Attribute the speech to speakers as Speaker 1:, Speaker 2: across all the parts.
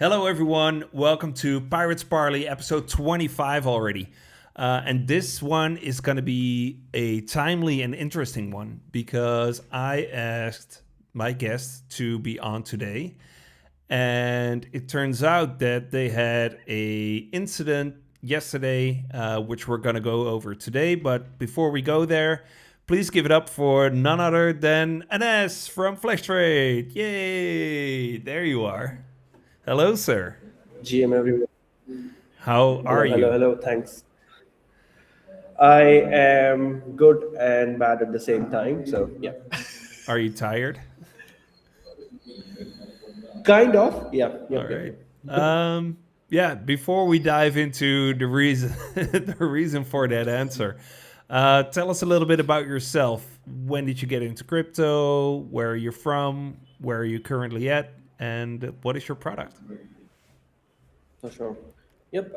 Speaker 1: Hello, everyone. Welcome to Pirates Parley, episode 25 already. And this one is going to be a timely and interesting one because I asked my guest to be on today. And it turns out that they had a incident yesterday, which we're going to go over today. But before we go there, please give it up for none other than Anas from Flash Trade. Yay! There you are. Hello, sir.
Speaker 2: GM everyone.
Speaker 1: How are you?
Speaker 2: Hello. Thanks. I am good and bad at the same time. So yeah,
Speaker 1: Are you tired?
Speaker 2: kind of. Yeah.
Speaker 1: All right. Yeah, before we dive into the reason the reason for that answer, tell us a little bit about yourself. When did you get into crypto? Where are you from? Where are you currently at? And what is your product?
Speaker 2: For sure. Yep.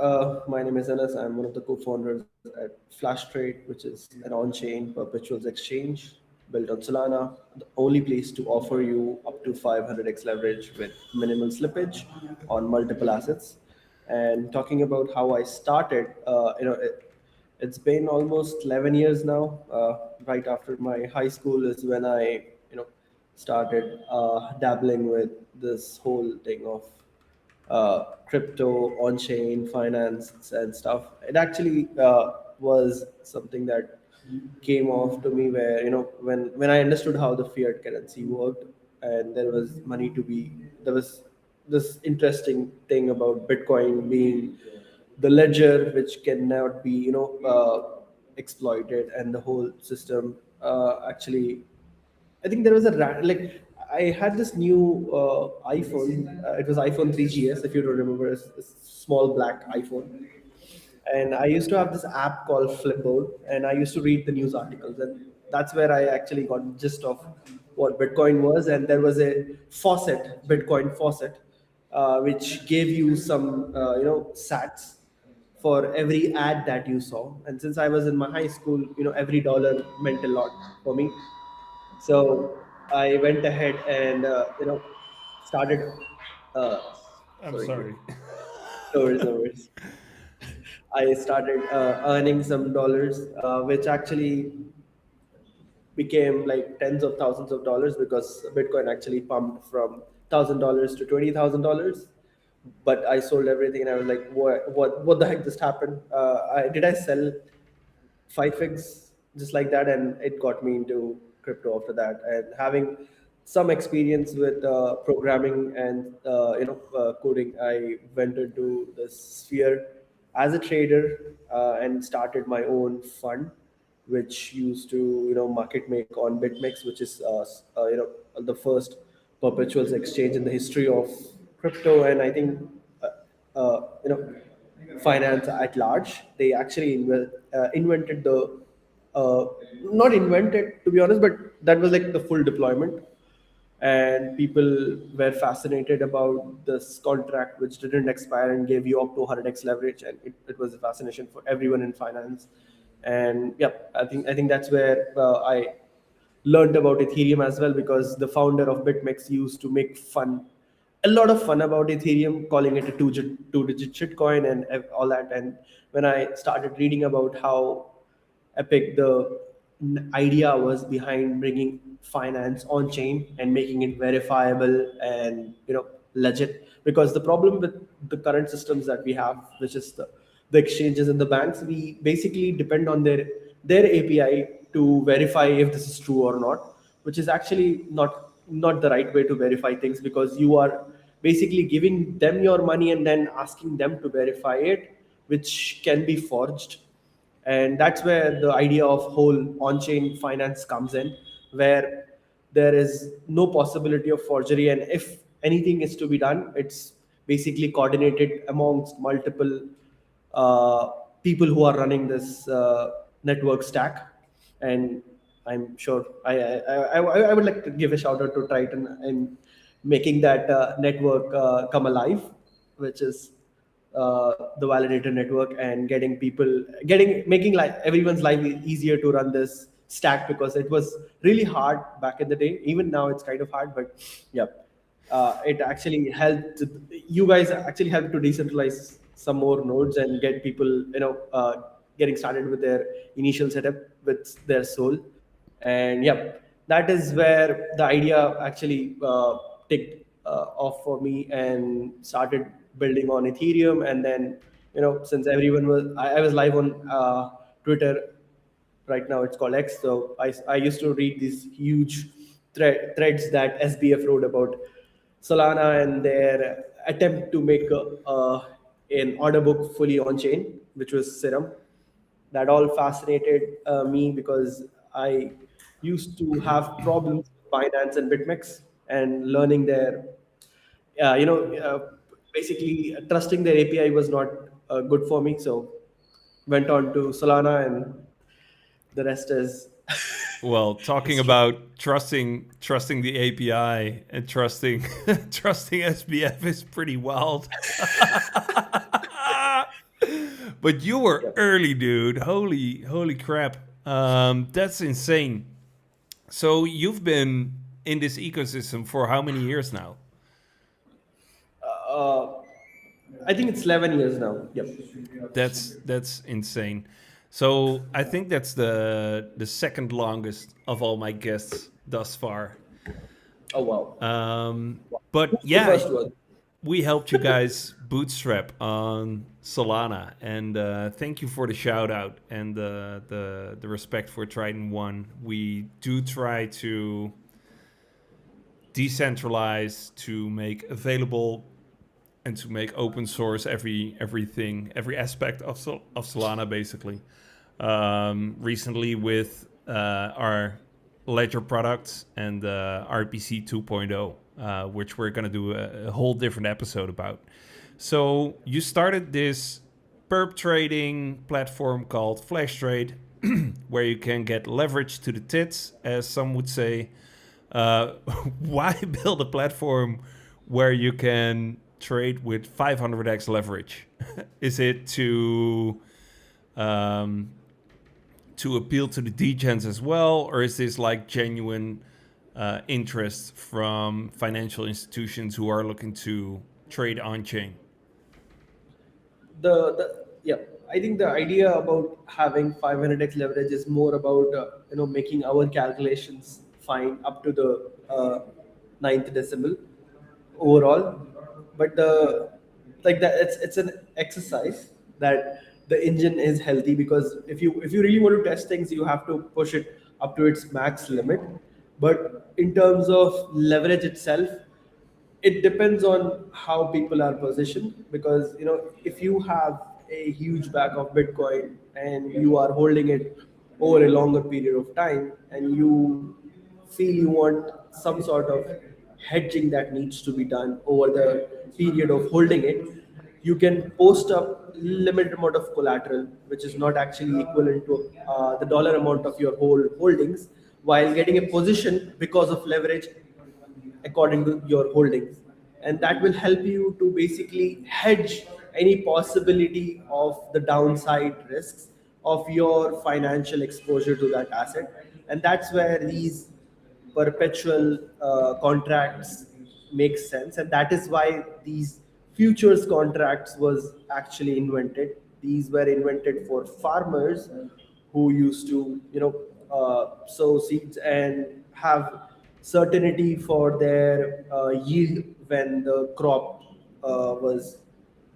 Speaker 2: My name is Anas. I'm one of the co-founders at Flash Trade, which is an on-chain perpetuals exchange built on Solana, the only place to offer you up to 500x leverage with minimal slippage on multiple assets. And talking about how I started, it's been almost 11 years now. Right after my high school is when I, started dabbling with this whole thing of crypto, on-chain finance, and stuff. It actually was something that came off to me where when I understood how the fiat currency worked, and there was this interesting thing about Bitcoin being the ledger which cannot be exploited, and the whole system actually I think there was like I had this new iPhone. It was iPhone 3GS, if you don't remember, a small black iPhone. And I used to have this app called Flipboard, and I used to read the news articles, and that's where I actually got gist of what Bitcoin was. And there was a faucet, Bitcoin faucet, which gave you some sats for every ad that you saw. And since I was in my high school, every dollar meant a lot for me. So I went ahead and started. Uh,
Speaker 1: I'm
Speaker 2: sorry,
Speaker 1: sorry.
Speaker 2: no worries. I started earning some dollars, which actually became like tens of thousands of dollars because Bitcoin actually pumped from $1,000 to $20,000. But I sold everything, and I was like, what the heck just happened? Did I sell five figs just like that? And it got me into crypto after that. And having some experience with programming and coding, I went into the sphere as a trader and started my own fund, which used to market make on BitMEX, which is the first perpetuals exchange in the history of crypto. And I think uh, finance at large. They actually invented the not invented, to be honest, but that was like the full deployment. And people were fascinated about this contract which didn't expire and gave you up to 100x leverage, and it was a fascination for everyone in finance. And yeah, I think that's where I learned about Ethereum as well, because the founder of BitMEX used to make a lot of fun about Ethereum, calling it a two-digit shitcoin and all that. And when I started reading about how epic the idea was behind bringing finance on chain and making it verifiable and legit, because the problem with the current systems that we have, which is the exchanges and the banks, we basically depend on their API to verify if this is true or not, which is actually not the right way to verify things, because you are basically giving them your money and then asking them to verify it, which can be forged. And that's where the idea of whole on-chain finance comes in, where there is no possibility of forgery, and if anything is to be done, it's basically coordinated amongst multiple uh, people who are running this network stack. And I'm sure I would like to give a shout out to Triton and making that network come alive, which is the validator network, and making like everyone's life easier to run this stack, because it was really hard back in the day. Even now it's kind of hard, but yeah. it actually helped. You guys actually helped to decentralize some more nodes and get people, getting started with their initial setup with their soul. And yep, that is where the idea actually ticked off for me and started building on Ethereum. And then, since everyone was, I was live on Twitter. Right now it's called X. So I used to read these huge threads that SBF wrote about Solana and their attempt to make an order book fully on chain, which was Serum. That all fascinated me because I used to have problems with Binance and BitMEX, and learning their, uh, you know, uh, basically trusting their API was not good for me. So went on to Solana, and the rest is
Speaker 1: Well, talking
Speaker 2: history.
Speaker 1: about trusting the API and trusting trusting SBF is pretty wild. But you were
Speaker 2: Yeah.
Speaker 1: early, dude. Holy crap. That's insane. So you've been in this ecosystem for how many years now?
Speaker 2: Uh, I think it's 11 years now. Yep.
Speaker 1: That's insane. So I think that's the second longest of all my guests thus far.
Speaker 2: Oh wow.
Speaker 1: But
Speaker 2: Who's the
Speaker 1: yeah,
Speaker 2: first one?
Speaker 1: we helped you guys bootstrap on Solana, and thank you for the shout out and the respect for Triton One. We do try to decentralize, to make available, and to make open source every aspect of Solana, basically. Recently with our ledger products and RPC 2.0, which we're going to do a whole different episode about. So you started this perp trading platform called Flash Trade, where you can get leverage to the tits, as some would say. Why build a platform where you can trade with 500x leverage? Is it um, to appeal to the degens as well, or is this like genuine interest from financial institutions who are looking to trade on chain?
Speaker 2: The Yeah, I think the idea about having 500x leverage is more about making our calculations fine up to the ninth decimal overall. But the like that, it's an exercise that the engine is healthy, because if you really want to test things, you have to push it up to its max limit. But in terms of leverage itself, it depends on how people are positioned, because if you have a huge bag of Bitcoin and you are holding it over a longer period of time, and you feel you want some sort of hedging that needs to be done over the period of holding it, you can post up limited amount of collateral, which is not actually equivalent to the dollar amount of your whole holdings, while getting a position because of leverage according to your holdings. And that will help you to basically hedge any possibility of the downside risks of your financial exposure to that asset. And that's where these perpetual contracts make sense, and that is why these futures contracts was actually invented. These were invented for farmers who used to sow seeds and have certainty for their yield when the crop was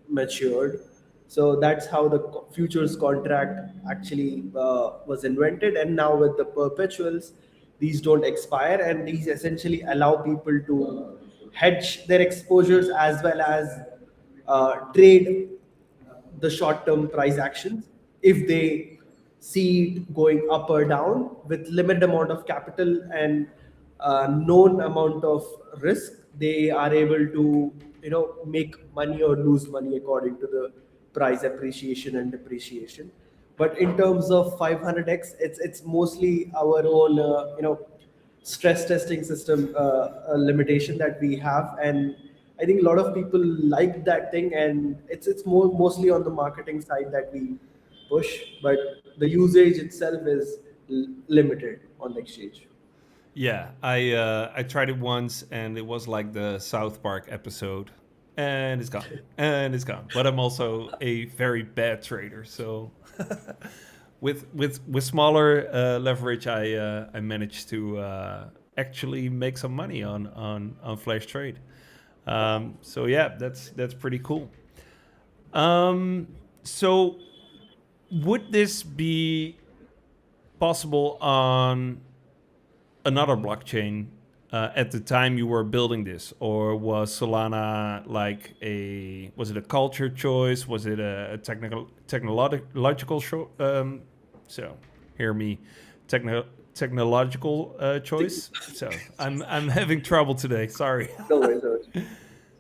Speaker 2: matured. So that's how the futures contract actually was invented. And now with the perpetuals, these don't expire, and these essentially allow people to hedge their exposures as well as trade the short-term price actions if they see it going up or down with limited amount of capital and known amount of risk. They are able to make money or lose money according to the price appreciation and depreciation. But in terms of 500x, it's mostly our own stress testing system limitation that we have. And I think a lot of people like that thing, and it's more mostly on the marketing side that we push, but the usage itself is limited on the exchange.
Speaker 1: Yeah, I tried it once, and it was like the South Park episode, and it's gone, and it's gone. But I'm also a very bad trader, so with smaller leverage, I managed to actually make some money on Flash Trade. So yeah, that's pretty cool. So would this be possible on another blockchain at the time you were building this, or was Solana like was it a culture choice? Was it a technological so hear me, technological choice? So I'm having trouble today. Sorry.
Speaker 2: No worries, no worries.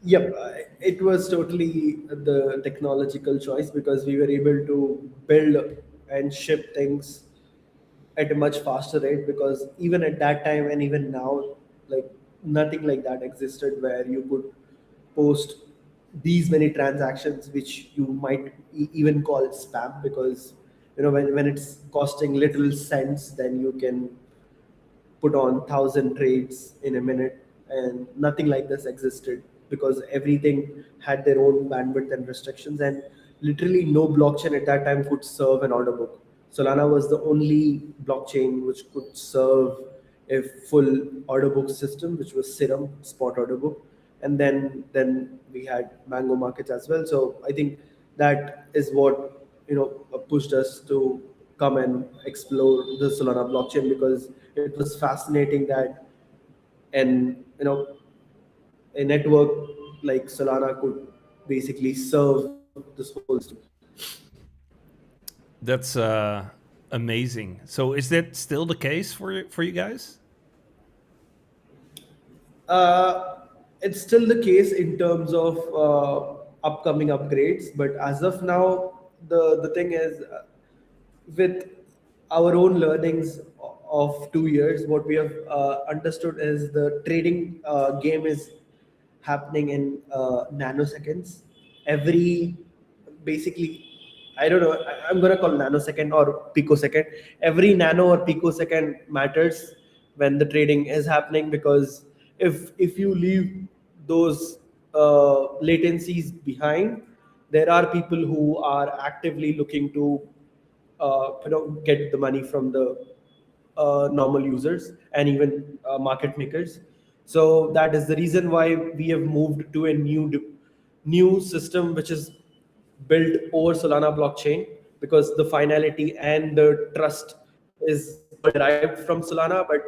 Speaker 2: Yep, it was totally the technological choice because we were able to build and ship things at a much faster rate, because even at that time and even now, like nothing like that existed where you could post these many transactions which you might even call spam, because when it's costing little cents, then you can put on 1,000 trades in a minute, and nothing like this existed because everything had their own bandwidth and restrictions, and literally no blockchain at that time could serve an order book. Solana was the only blockchain which could serve a full order book system, which was Serum spot order book, and then we had Mango markets as well. So I think that is what pushed us to come and explore the Solana blockchain, because it was fascinating that and a network like Solana could basically serve this whole system.
Speaker 1: That's amazing. So is that still the case for you guys?
Speaker 2: Uh, it's still the case in terms of upcoming upgrades, but as of now, the thing is, with our own learnings of 2 years, what we have understood is the trading game is happening in nanoseconds. Every basically, I don't know, I'm gonna call nanosecond or picosecond. Every nano or picosecond matters when the trading is happening, because if you leave those latencies behind, there are people who are actively looking to get the money from the normal users and even market makers. So that is the reason why we have moved to a new system which is built over Solana blockchain, because the finality and the trust is all derived from Solana, but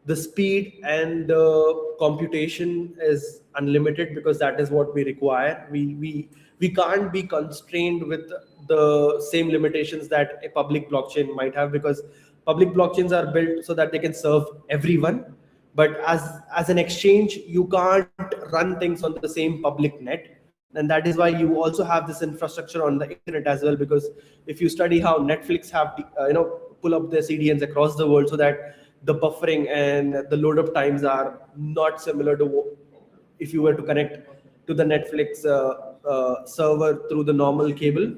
Speaker 2: the speed and the computation is unlimited, because that is what we require. We can't be constrained with the same limitations that a public blockchain might have, because public blockchains are built so that they can serve everyone, but as an exchange you can't run things on the same public net. And that is why you also have this infrastructure on the internet as well, because if you study how Netflix have pull up their CDNs across the world, so that the buffering and the load up times are not similar to if you were to connect to the Netflix server through the normal cable.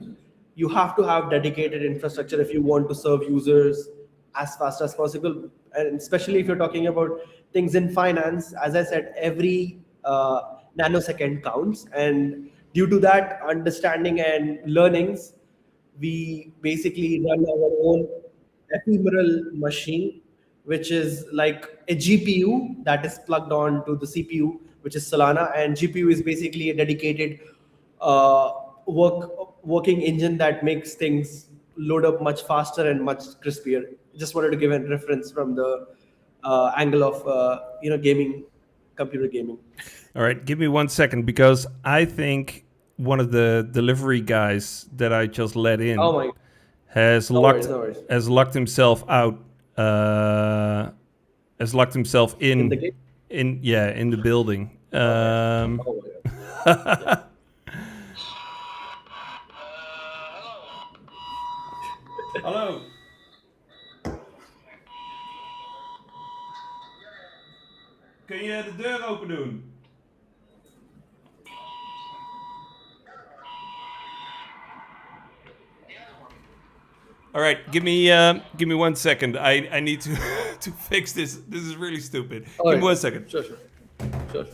Speaker 2: You have to have dedicated infrastructure if you want to serve users as fast as possible. And especially if you're talking about things in finance, as I said, every nanosecond counts. And due to that understanding and learnings, we basically run our own ephemeral machine, which is like a GPU that is plugged on to the CPU, which is Solana. And GPU is basically a dedicated uh, working engine that makes things load up much faster and much crispier. Just wanted to give a reference from the angle of gaming, computer gaming.
Speaker 1: All right, give me 1 second because I think one of the delivery guys that I just let
Speaker 2: Oh
Speaker 1: in
Speaker 2: my,
Speaker 1: has
Speaker 2: no worries,
Speaker 1: locked
Speaker 2: no worries.
Speaker 1: has locked himself out. Has locked himself
Speaker 2: In the game.
Speaker 1: in the building.
Speaker 2: Okay. Oh my God. Yeah.
Speaker 1: Hallo. Kun je de deur open doen? All right, give me 1 second. I need to to fix this. This is really stupid.
Speaker 2: All
Speaker 1: Give me
Speaker 2: right.
Speaker 1: 1 second.
Speaker 2: Sure. Sure.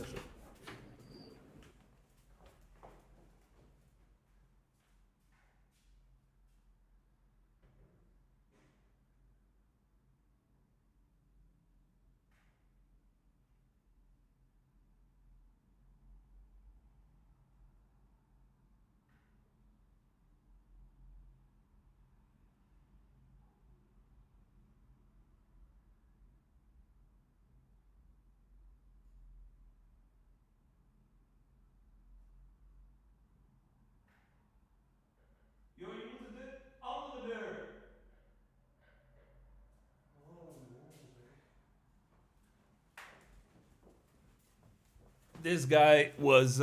Speaker 1: This guy was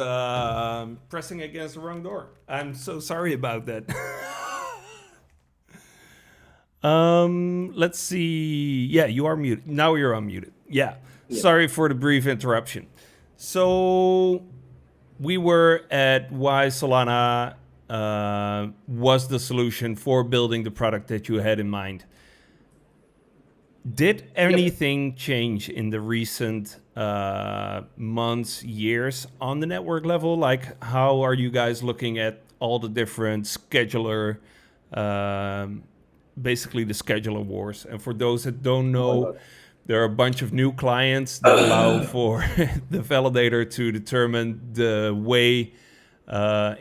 Speaker 1: pressing against the wrong door. I'm so sorry about that. Let's see. Yeah, you are muted. Now you're unmuted. Yeah. Sorry for the brief interruption. So we were at why Solana was the solution for building the product that you had in mind. Did anything change in the recent months, years on the network level? Like, how are you guys looking at all the different scheduler, basically the scheduler wars? And for those that don't know, there are a bunch of new clients that allow for the validator to determine the way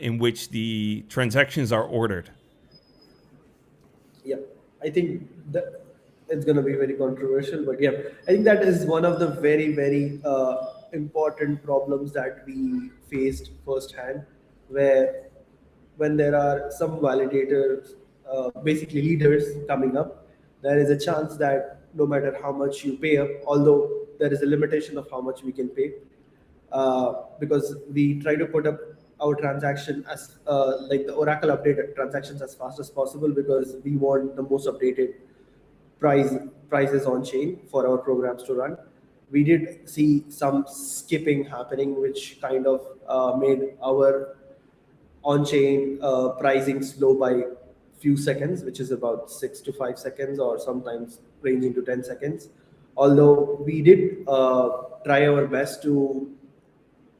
Speaker 1: in which the transactions are ordered.
Speaker 2: Yeah, I think that it's going to be very controversial, but yeah, I think that is one of the very important problems that we faced firsthand, where when there are some validators, basically leaders coming up, there is a chance that no matter how much you pay up, although there is a limitation of how much we can pay, because we try to put up our transaction as like the Oracle updated transactions as fast as possible, because we want the most updated prices on chain for our programs to run. We did see some skipping happening, which kind of made our on-chain pricing slow by few seconds, which is about 6 to 5 seconds, or sometimes ranging to 10 seconds. Although we did try our best to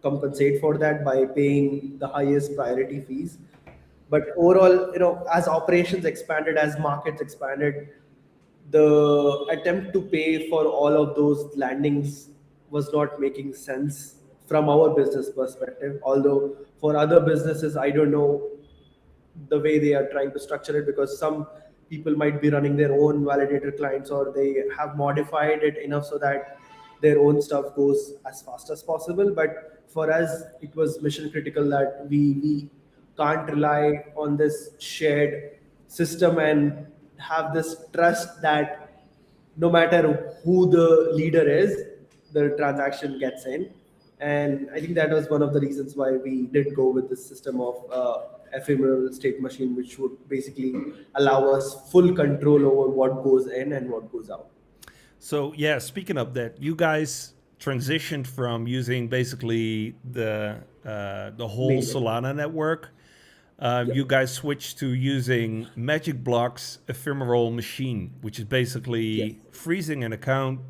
Speaker 2: compensate for that by paying the highest priority fees. But overall, as operations expanded, as markets expanded, the attempt to pay for all of those landings was not making sense from our business perspective. Although for other businesses, I don't know the way they are trying to structure it, because some people might be running their own validator clients, or they have modified it enough so that their own stuff goes as fast as possible. But for us, it was mission critical that we can't rely on this shared system and have this trust that no matter who the leader is, the transaction gets in. And I think that was one of the reasons why we did go with this system of ephemeral state machine, which would basically allow us full control over what goes in and what goes out.
Speaker 1: So yeah, speaking of that, you guys transitioned from using basically the whole
Speaker 2: Mainly.
Speaker 1: Solana network. You guys switched to using Magic Block's ephemeral machine, which is basically freezing an account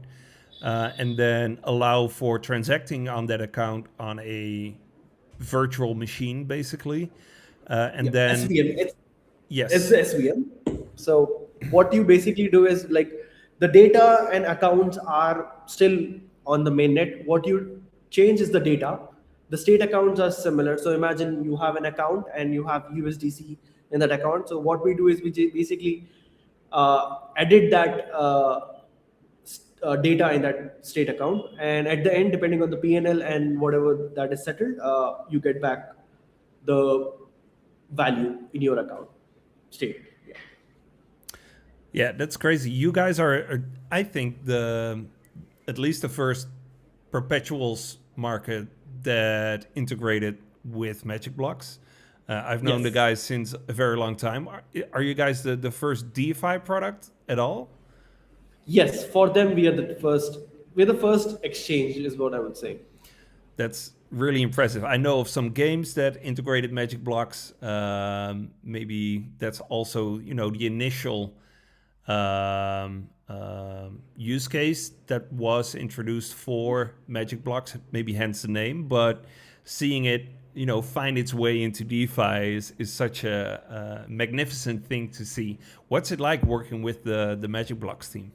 Speaker 1: and then allow for transacting on that account on a virtual machine, basically. And then
Speaker 2: SVM.
Speaker 1: yes,
Speaker 2: It's the SVM. So what you basically do is, like, the data and accounts are still on the mainnet. What you change is the data. The state accounts are similar. So imagine you have an account and you have USDC in that account. So what we do is we basically edit that data in that state account, and at the end, depending on the PNL and whatever that is settled, you get back the value in your account state.
Speaker 1: yeah, that's crazy. You guys are I think at least the first perpetuals market that integrated with Magic Blocks. I've known the guys since a very long time. Are you guys the first DeFi product at all?
Speaker 2: Yes, for them we are the first. We're the first exchange, is what I would say.
Speaker 1: That's really impressive. I know of some games that integrated Magic Blocks. Maybe that's also the initial use case that was introduced for Magic Blocks, maybe hence the name, but seeing it, find its way into DeFi is such a magnificent thing to see. What's it like working with the Magic Blocks team?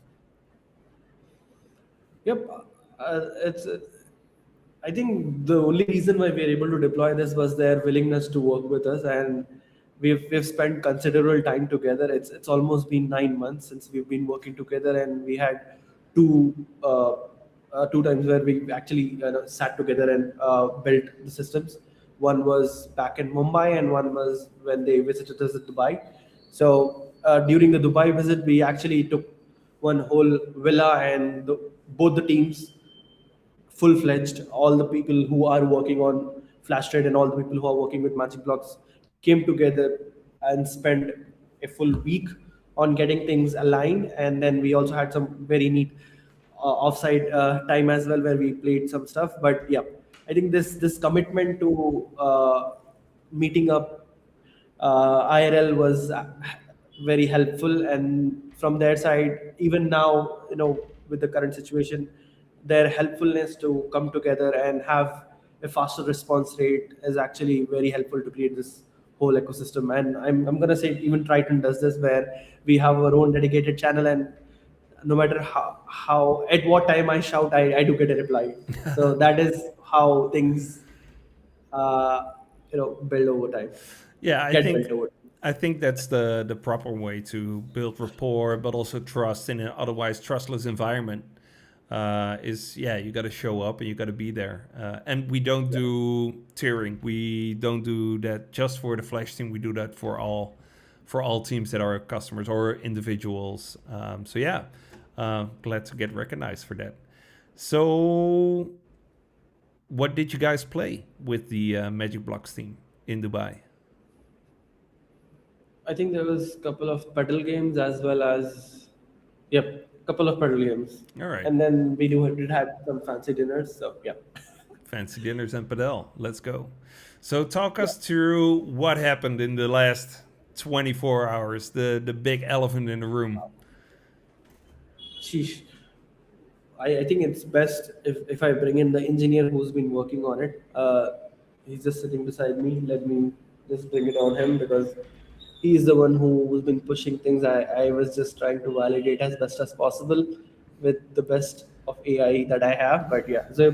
Speaker 2: Yep, it's. I think the only reason why we are able to deploy this was their willingness to work with us, and we've spent considerable time together. It's almost been 9 months since we've been working together, and we had two uh, two times where we actually sat together and built the systems. One was back in Mumbai, and one was when they visited us at Dubai. So during the Dubai visit, we actually took one whole villa, and both the teams full-fledged, all the people who are working on flash trade and all the people who are working with magic blocks came together and spent a full week on getting things aligned. And then we also had some very neat offside time as well, where we played some stuff. But yeah, I think this commitment to meeting up IRL was very helpful. And from their side, even now, with the current situation, their helpfulness to come together and have a faster response rate is actually very helpful to create this whole ecosystem. And I'm going to say even Triton does this, where we have our own dedicated channel, and no matter how at what time I shout, I do get a reply. So that is how things build over time.
Speaker 1: Yeah,
Speaker 2: Get built over time.
Speaker 1: I think that's the proper way to build rapport, but also trust in an otherwise trustless environment. You got to show up and you got to be there. And we don't do tiering. We don't do that just for the Flash team. We do that for all teams that are customers or individuals. Glad to get recognized for that. So, what did you guys play with the Magic Blocks team in Dubai?
Speaker 2: I think there was a couple of pedal games as well as, yep, couple of pedal games.
Speaker 1: All right.
Speaker 2: And then we did have some fancy dinners. So yeah.
Speaker 1: Fancy dinners and padel. Let's go. So talk us through what happened in the last 24 hours, the big elephant in the room.
Speaker 2: Sheesh. I think it's best if I bring in the engineer who's been working on it. He's just sitting beside me. Let me just bring it on him, because he's the one who's been pushing things. I was just trying to validate as best as possible with the best of AI that I have. But yeah, so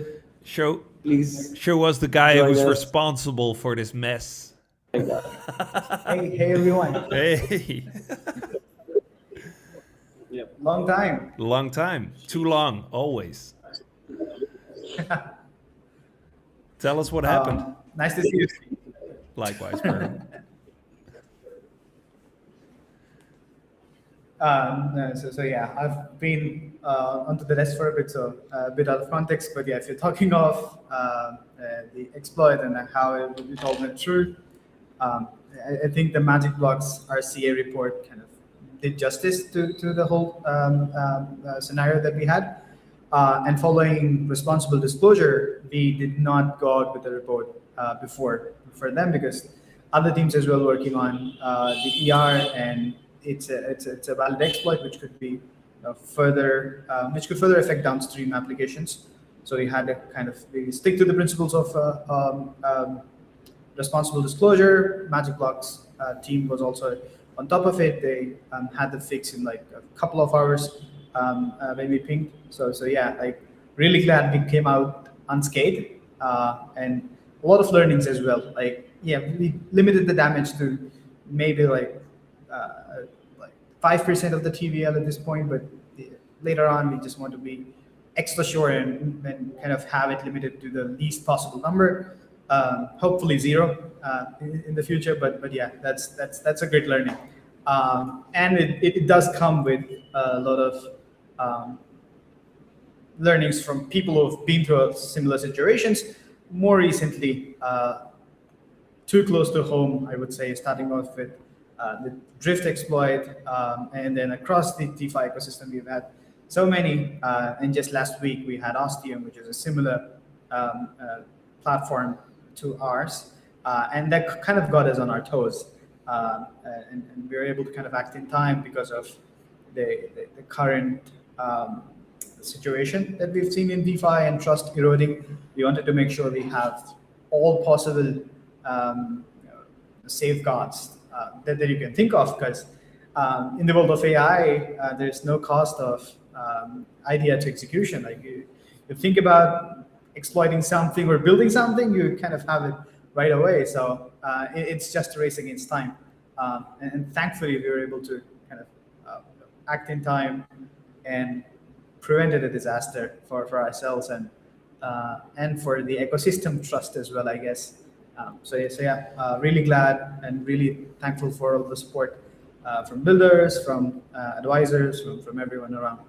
Speaker 2: please
Speaker 1: show us the guy who's responsible for this mess.
Speaker 3: Hey everyone.
Speaker 1: Hey.
Speaker 2: Yeah.
Speaker 3: Long time.
Speaker 1: Long time. Too long, always. Tell us what happened.
Speaker 3: Nice to see you.
Speaker 1: Likewise, bro.
Speaker 3: Yeah, I've been onto the rest for a bit, so a bit out of context. But yeah, if you're talking of the exploit and how it all went through, I think the Magic Blocks RCA report kind of did justice to the whole scenario that we had. And following responsible disclosure, we did not go out with the report before them, because other teams as well working on the ER, and it's a valid exploit which could be further affect downstream applications. So we had to kind of stick to the principles of responsible disclosure. Magic Blocks team was also on top of it. They had the fix in like a couple of hours when we pinged. So yeah, like really glad we came out unscathed, and a lot of learnings as well. Like yeah, we limited the damage to maybe like 5% of the TVL at this point, but later on we just want to be extra sure and kind of have it limited to the least possible number. Hopefully zero in the future, but yeah, that's a great learning. And it does come with a lot of learnings from people who've been through similar situations. More recently, too close to home, I would say, starting off with the drift exploit, and then across the DeFi ecosystem, we've had so many. And just last week, we had Ostium, which is a similar platform to ours, and that kind of got us on our toes. And we were able to kind of act in time because of the current situation that we've seen in DeFi and trust eroding. We wanted to make sure we have all possible safeguards that you can think of, because in the world of AI, there's no cost of idea to execution. Like you think about exploiting something or building something, you kind of have it right away. So it's just a race against time. And thankfully, we were able to kind of act in time and prevented a disaster for ourselves and for the ecosystem trust as well, I guess. Really glad and really thankful for all the support from builders, from advisors, from everyone around.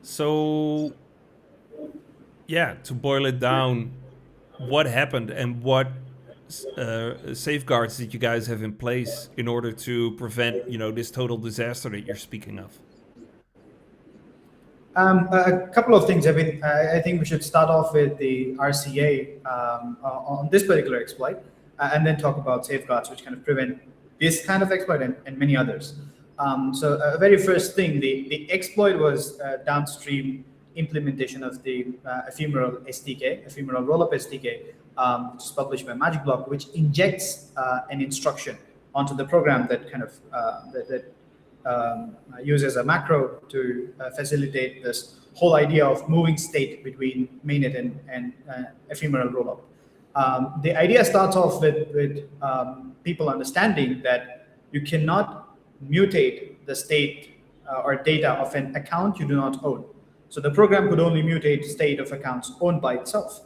Speaker 1: So, yeah, to boil it down, what happened and what safeguards did you guys have in place in order to prevent, this total disaster that you're speaking of?
Speaker 3: A couple of things. I think we should start off with the RCA on this particular exploit, and then talk about safeguards, which kind of prevent this kind of exploit and many others. So very first thing, the exploit was downstream implementation of the ephemeral SDK, ephemeral rollup SDK, which is published by Magic Block, which injects an instruction onto the program that kind of uses a macro to facilitate this whole idea of moving state between mainnet and ephemeral rollup. The idea starts off with people understanding that you cannot mutate the state or data of an account you do not own. So the program could only mutate state of accounts owned by itself.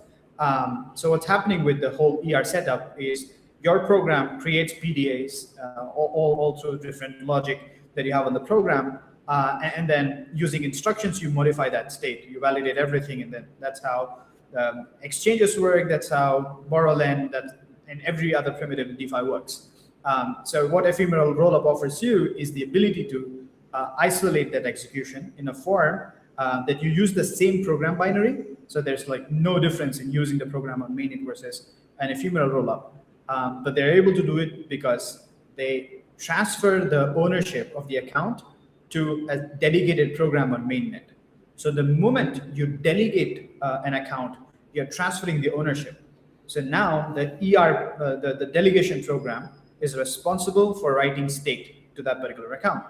Speaker 3: So what's happening with the whole ER setup is your program creates PDAs all through different logic that you have on the program, and then using instructions, you modify that state, you validate everything, and then that's how exchanges work, that's how borrow lend, and every other primitive in DeFi works. So what ephemeral rollup offers you is the ability to isolate that execution in a form that you use the same program binary. So there's like no difference in using the program on mainnet versus an ephemeral rollup. But they're able to do it because they transfer the ownership of the account to a dedicated program on mainnet. So the moment you delegate an account, you're transferring the ownership. So now the the delegation program is responsible for writing state to that particular account.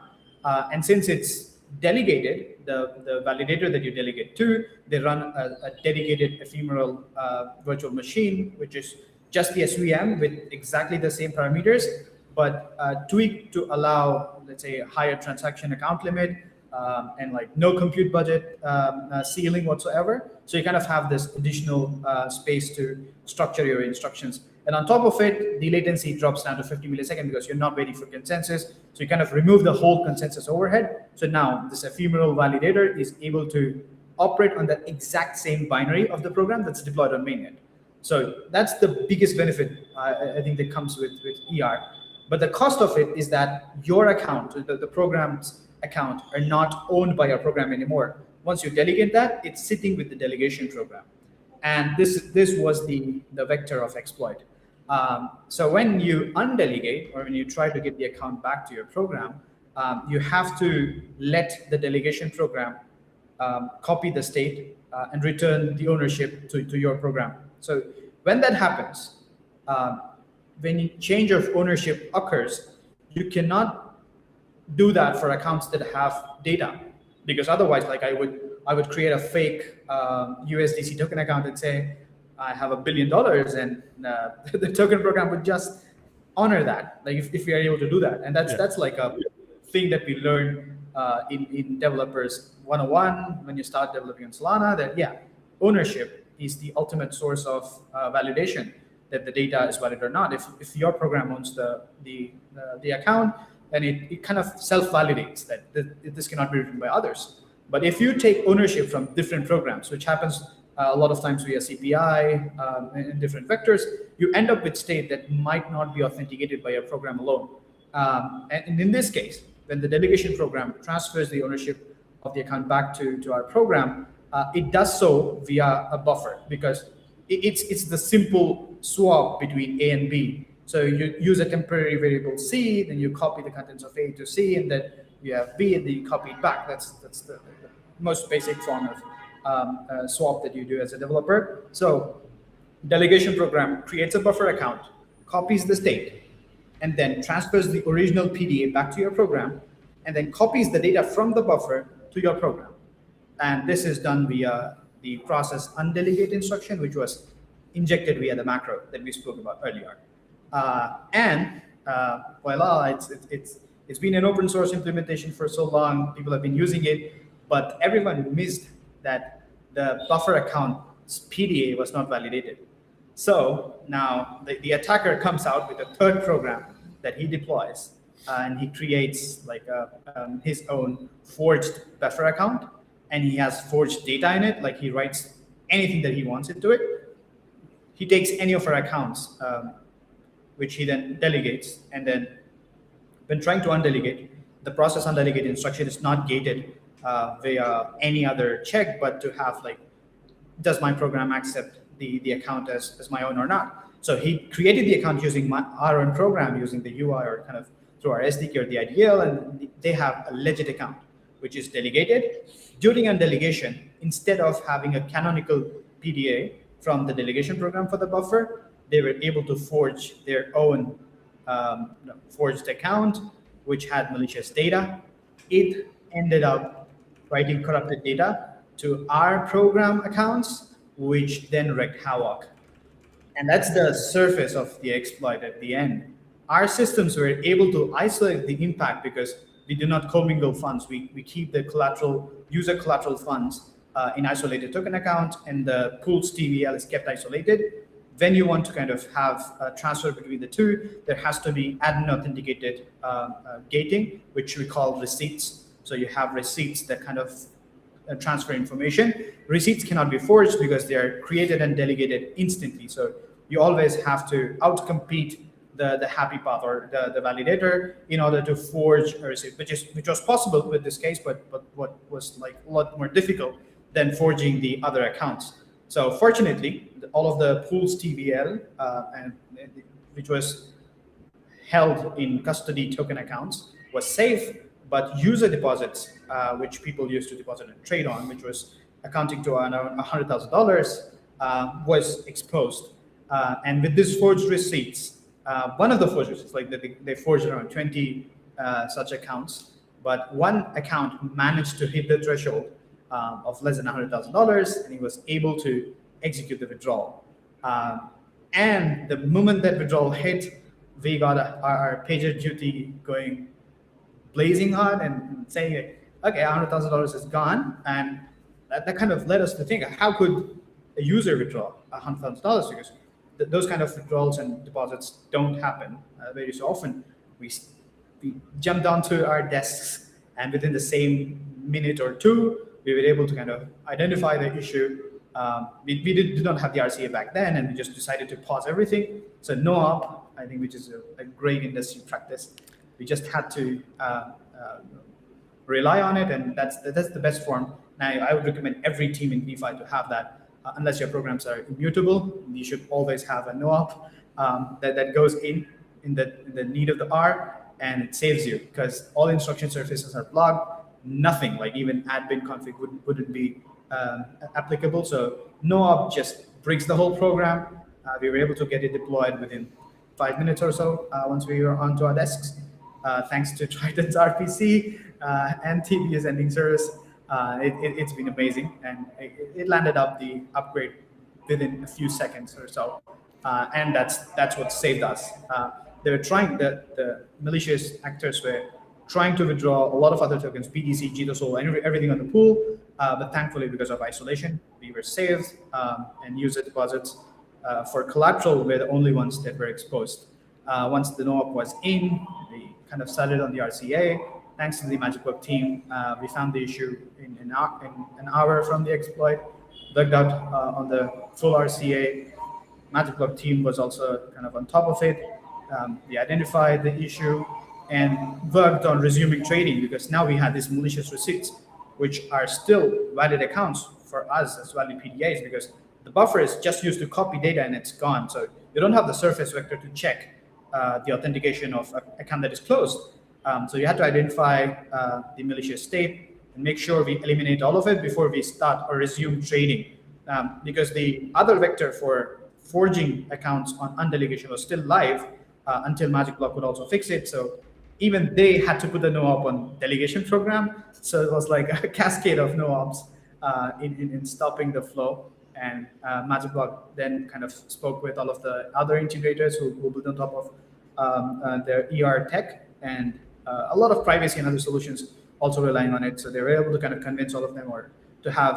Speaker 3: And since it's delegated, the validator that you delegate to, they run a dedicated ephemeral virtual machine, which is just the SVM with exactly the same parameters, but tweaked to allow, let's say, a higher transaction account limit and like no compute budget ceiling whatsoever. So you kind of have this additional space to structure your instructions. And on top of it, the latency drops down to 50 milliseconds because you're not waiting for consensus. So you kind of remove the whole consensus overhead. So now this ephemeral validator is able to operate on the exact same binary of the program that's deployed on mainnet. So that's the biggest benefit I think that comes with ER. But the cost of it is that your account, the program's account, are not owned by your program anymore. Once you delegate that, it's sitting with the delegation program. And this was the vector of exploit. So when you undelegate, or when you try to get the account back to your program, you have to let the delegation program copy the state and return the ownership to your program. So when that happens, when a change of ownership occurs, you cannot do that for accounts that have data, because otherwise, like I would create a fake USDC token account and say I have $1 billion, and the token program would just honor that. Like if we are able to do that, and that's like a thing that we learn in developers 101 when you start developing on Solana. That ownership is the ultimate source of validation that the data is valid or not. If your program owns the account, then it kind of self-validates that this cannot be written by others. But if you take ownership from different programs, which happens a lot of times via CPI and different vectors, you end up with state that might not be authenticated by your program alone. And in this case, when the delegation program transfers the ownership of the account back to our program, it does so via a buffer, because it's the simple swap between A and B. So you use a temporary variable C, then you copy the contents of A to C, and then you have B, and then you copy it back. That's the most basic form of swap that you do as a developer. So delegation program creates a buffer account, copies the state, and then transfers the original PDA back to your program, and then copies the data from the buffer to your program. And this is done via the process undelegate instruction, which was injected via the macro that we spoke about earlier. Voila, it's been an open source implementation for so long, people have been using it, but everyone missed that the buffer account's PDA was not validated. So now the attacker comes out with a third program that he deploys, and he creates like his own forged buffer account, and he has forged data in it, like he writes anything that he wants into it. He takes any of our accounts, which he then delegates, and then when trying to undelegate, the process undelegate instruction is not gated via any other check, but to have like, does my program accept the account as my own or not? So he created the account using our own program, using the UI or kind of through our SDK or the IDL, and they have a legit account, which is delegated. During undelegation, instead of having a canonical PDA from the delegation program for the buffer, they were able to forge their own forged account, which had malicious data. It ended up writing corrupted data to our program accounts, which then wreaked havoc. And that's the surface of the exploit at the end. Our systems were able to isolate the impact because we do not commingle funds. We keep the collateral, user collateral funds in isolated token account, and the pool's TVL is kept isolated. When you want to kind of have a transfer between the two, there has to be admin authenticated gating, which we call receipts. So you have receipts that kind of transfer information. Receipts cannot be forged because they are created and delegated instantly. So you always have to outcompete the happy path or the validator in order to forge a receipt, which was possible with this case, but what was like a lot more difficult than forging the other accounts. So fortunately, all of the pool's TVL, which was held in custody token accounts, was safe, but user deposits, which people used to deposit and trade on, which was accounting to around $100,000, was exposed. And with these forged receipts, one of the forged receipts, like they forged around 20 such accounts, but one account managed to hit the threshold of less than $100,000, and he was able to execute the withdrawal. And the moment that withdrawal hit, we got our PagerDuty going blazing hot and saying, okay, $100,000 is gone. And that kind of led us to think, how could a user withdraw $100,000? Because those kind of withdrawals and deposits don't happen very so often. We jumped onto our desks, and within the same minute or two, we were able to kind of identify the issue. We did not have the RCA back then, and we just decided to pause everything. So Noop, I think, which is a great industry practice, we just had to rely on it, and that's the best form. Now, I would recommend every team in DeFi to have that. Unless your programs are immutable, you should always have a Noop that goes in the need of the hour, and it saves you because all instruction surfaces are blocked. Nothing like even admin config wouldn't be applicable. So Noop just breaks the whole program. We were able to get it deployed within 5 minutes or so once we were onto our desks, thanks to Triton's RPC and TBS ending service. It's been amazing, and it landed up the upgrade within a few seconds or so, and that's what saved us. They were trying, the malicious actors were trying to withdraw a lot of other tokens, BTC, GTOSOL, and everything on the pool, but thankfully because of isolation, we were saved, and user deposits for collateral were the only ones that were exposed. Once the Noop was in, we kind of started on the RCA. Thanks to the Magic Web team, we found the issue in an hour from the exploit, looked out on the full RCA. Magic Web team was also kind of on top of it. We identified the issue and worked on resuming trading, because now we had these malicious receipts, which are still valid accounts for us as valid PDAs, because the buffer is just used to copy data and it's gone. So you don't have the surface vector to check the authentication of an account that is closed. So you had to identify the malicious state and make sure we eliminate all of it before we start or resume trading. Because the other vector for forging accounts on undelegation was still live until Magic Block would also fix it. So even they had to put the no-op on delegation program. So it was like a cascade of no-ops in stopping the flow. And Magic Block then kind of spoke with all of the other integrators who built on top of their ER tech, and a lot of privacy and other solutions also relying on it. So they were able to kind of convince all of them or to have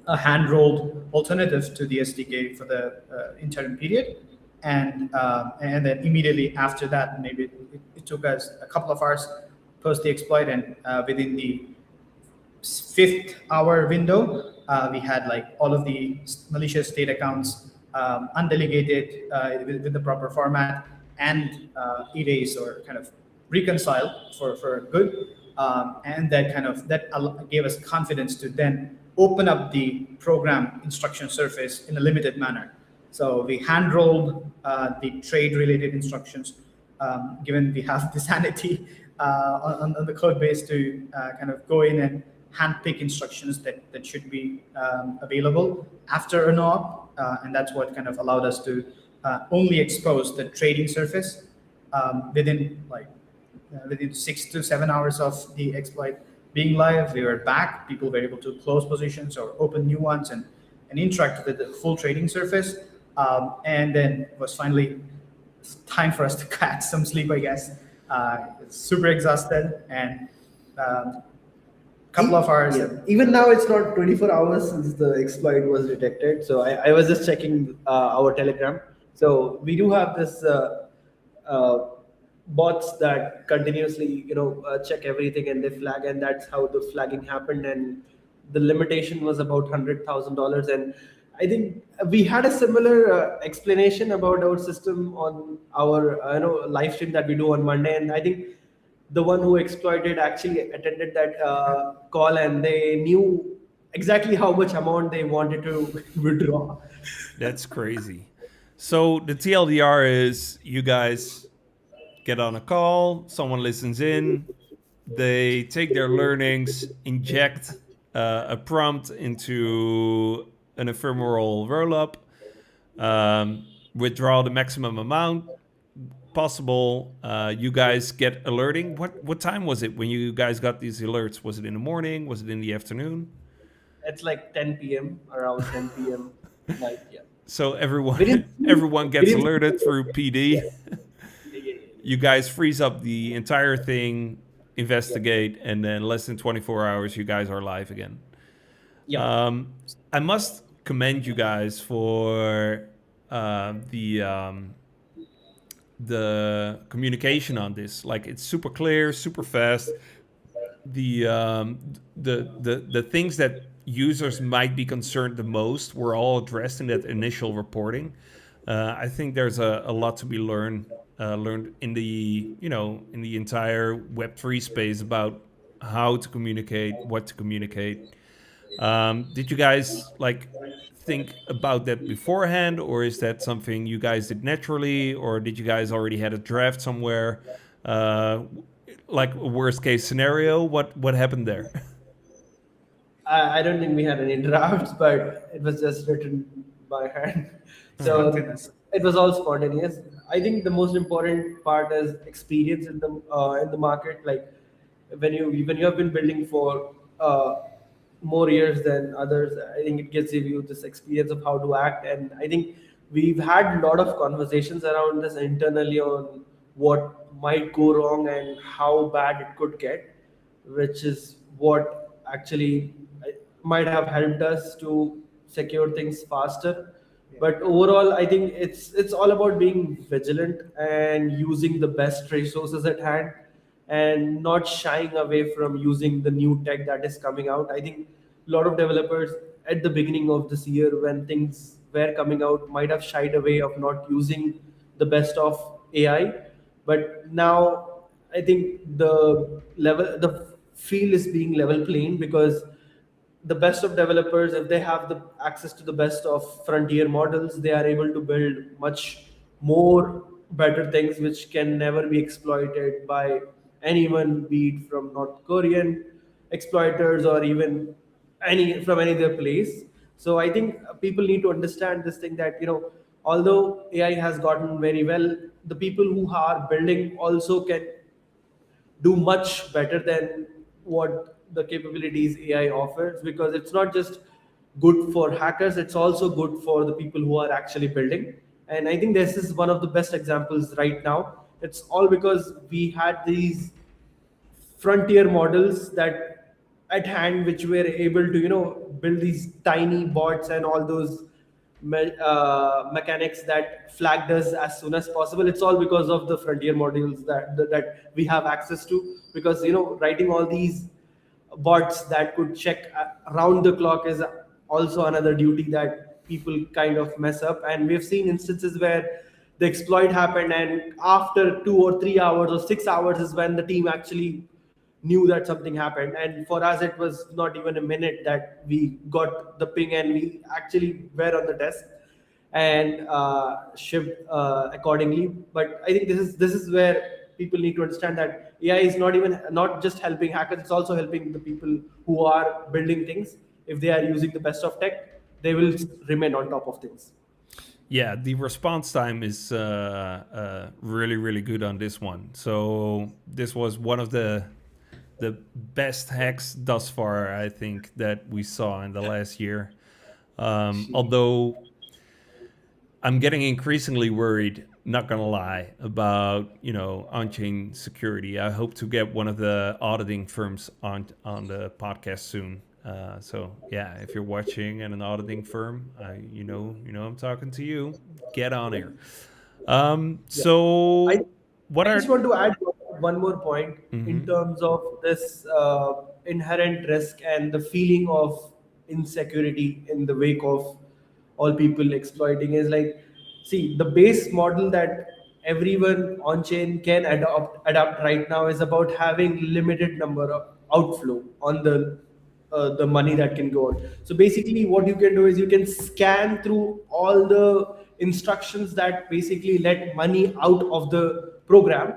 Speaker 3: a hand-rolled alternative to the SDK for the interim period. And then immediately after that, maybe it took us a couple of hours post the exploit, and within the 5th hour window, we had like all of the malicious state accounts undelegated with the proper format and erased or kind of reconciled for good. And that gave us confidence to then open up the program instruction surface in a limited manner. So we hand-rolled the trade-related instructions, given we have the sanity on the code base to kind of go in and handpick instructions that should be available after a no-op, and that's what kind of allowed us to only expose the trading surface within 6 to 7 hours of the exploit being live. We were back. People were able to close positions or open new ones and interact with the full trading surface. And then it was finally time for us to catch some sleep, I guess. It's super exhausted, and couple of hours.
Speaker 2: Yeah. Even now, it's not 24 hours since the exploit was detected. So I was just checking our Telegram. So we do have this bots that continuously, check everything and they flag, and that's how the flagging happened. And the limitation was about $100,000. And I think we had a similar explanation about our system on our live stream that we do on Monday, and I think the one who exploited actually attended that call, and they knew exactly how much amount they wanted to withdraw.
Speaker 1: That's crazy. So the TLDR is you guys get on a call, someone listens in, they take their learnings, inject a prompt into an ephemeral rollup, withdraw the maximum amount possible. You guys get alerting. What time was it when you guys got these alerts? Was it in the morning? Was it in the afternoon?
Speaker 2: It's like 10 p.m. around 10 p.m. night. Yeah.
Speaker 1: So everyone gets alerted through PD. You guys freeze up the entire thing, investigate, and then less than 24 hours, you guys are live again.
Speaker 2: Yeah.
Speaker 1: I must commend you guys for the communication on this. Like, it's super clear, super fast. The things that users might be concerned the most were all addressed in that initial reporting. I think there's a lot to be learned in the entire Web3 space about how to communicate, what to communicate. Did you guys think about that beforehand, or is that something you guys did naturally, or did you guys already had a draft somewhere? Like a worst case scenario, what happened there?
Speaker 2: I don't think we had any drafts, but it was just written by hand. So it was all spontaneous. I think the most important part is experience in the market. Like when you have been building for more years than others, I think it gives you this experience of how to act. And I think we've had a lot of conversations around this internally on what might go wrong and how bad it could get, which is what actually might have helped us to secure things faster. But overall, I think it's all about being vigilant and using the best resources at hand and not shying away from using the new tech that is coming out. I think a lot of developers at the beginning of this year, when things were coming out, might have shied away of not using the best of AI. But now I think the field is being level playing, because the best of developers, if they have the access to the best of frontier models, they are able to build much more better things which can never be exploited by anyone, be it from North Korean exploiters or even any other place. So I think people need to understand this thing that although AI has gotten very well, the people who are building also can do much better than what the capabilities AI offers, because it's not just good for hackers, it's also good for the people who are actually building. And I think this is one of the best examples right now. It's all because we had these frontier models that at hand, which were able to build these tiny bots and all those mechanics that flagged us as soon as possible. It's all because of the frontier modules that we have access to, because writing all these bots that could check around the clock is also another duty that people kind of mess up. And we've seen instances where the exploit happened, and after 2 or 3 hours or 6 hours is when the team actually knew that something happened. And for us, it was not even a minute that we got the ping, and we actually were on the desk and shipped accordingly. But I think this is where people need to understand that AI is not just helping hackers; it's also helping the people who are building things. If they are using the best of tech, they will remain on top of things.
Speaker 1: Yeah, the response time is really, really good on this one. So this was one of the best hacks thus far, I think, that we saw in the last year. Although I'm getting increasingly worried, not gonna lie, about on-chain security. I hope to get one of the auditing firms on the podcast soon. So yeah, if you're watching and an auditing firm, I'm talking to you. Get on here. So
Speaker 2: I just want to add one more point in terms of this inherent risk and the feeling of insecurity in the wake of all people exploiting is like, see, the base model that everyone on chain can adapt right now is about having limited number of outflow on the money that can go on. So basically, what you can do is you can scan through all the instructions that basically let money out of the program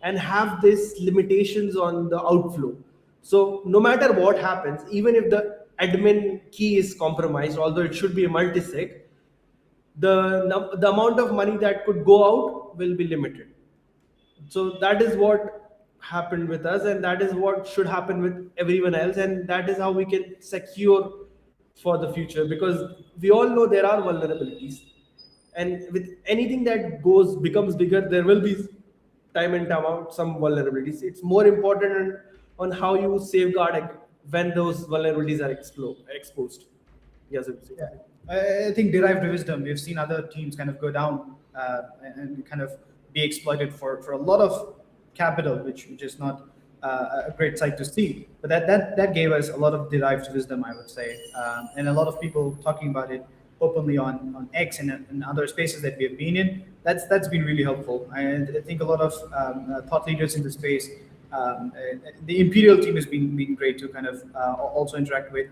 Speaker 2: and have these limitations on the outflow. So no matter what happens, even if the admin key is compromised, although it should be a multisig, the amount of money that could go out will be limited. So that is what happened with us, and that is what should happen with everyone else, and that is how we can secure for the future, because we all know there are vulnerabilities, and with anything that becomes bigger, there will be time and time out some vulnerabilities. It's more important on how you safeguard when those vulnerabilities are exposed. Yes,
Speaker 3: Yeah, I think derived wisdom. We've seen other teams kind of go down and kind of be exploited for a lot of capital, which is not a great sight to see. But that gave us a lot of derived wisdom, I would say, and a lot of people talking about it openly on X and other spaces that we have been in. That's been really helpful. And I think a lot of thought leaders in the space, the Imperial team has been great to kind of also interact with.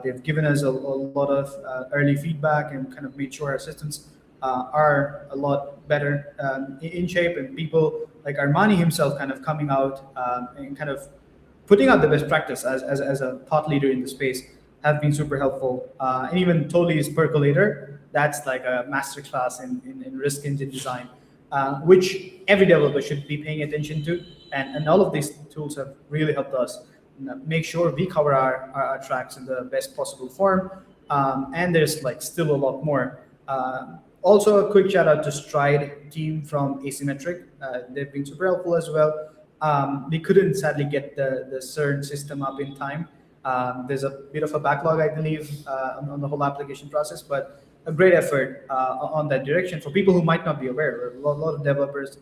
Speaker 3: They've given us a lot of early feedback and kind of made sure our systems are a lot better in shape, and people like Armani himself kind of coming out and kind of putting out the best practice as a thought leader in the space have been super helpful. And even Toli's Percolator, that's like a masterclass in risk engine design, which every developer should be paying attention to. And all of these tools have really helped us make sure we cover our tracks in the best possible form. And there's like still a lot more. Also, a quick shout out to Stride team from Asymmetric. They've been super helpful as well. We couldn't sadly get the CERN system up in time. There's a bit of a backlog, I believe, on the whole application process, but a great effort on that direction for people who might not be aware. A lot of developers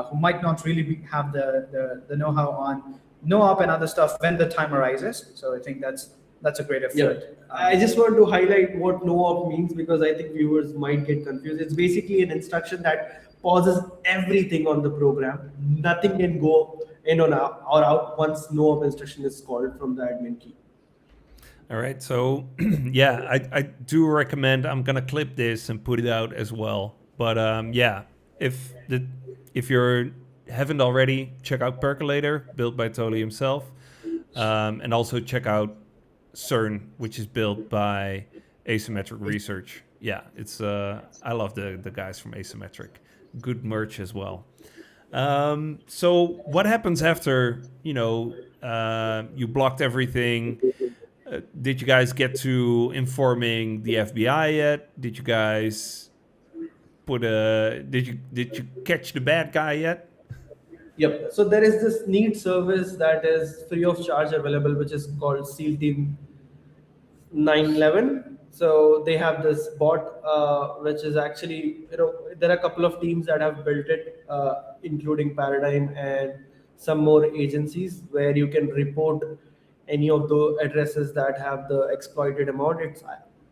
Speaker 3: who might not really have the know-how on NoOp and other stuff when the time arises. So I think that's a great effort.
Speaker 2: Yeah. I just want to highlight what NoOp means, because I think viewers might get confused. It's basically an instruction that pauses everything on the program. Nothing can go in or out once NoOp instruction is called from the admin key.
Speaker 1: All right, so yeah, I do recommend, I'm gonna clip this and put it out as well. But yeah, if if you haven't already, check out Percolator, built by Toli himself. And also check out CERN, which is built by Asymmetric Research. Yeah, it's I love the guys from Asymmetric. Good merch as well. So what happens after, you blocked everything? Did you guys get to informing the FBI yet? Did you guys did you catch the bad guy yet?
Speaker 2: Yep. So there is this neat service that is free of charge available, which is called SEAL Team 911. So they have this bot, which is actually, there are a couple of teams that have built it, including Paradigm and some more agencies, where you can report any of the addresses that have the exploited amount. It's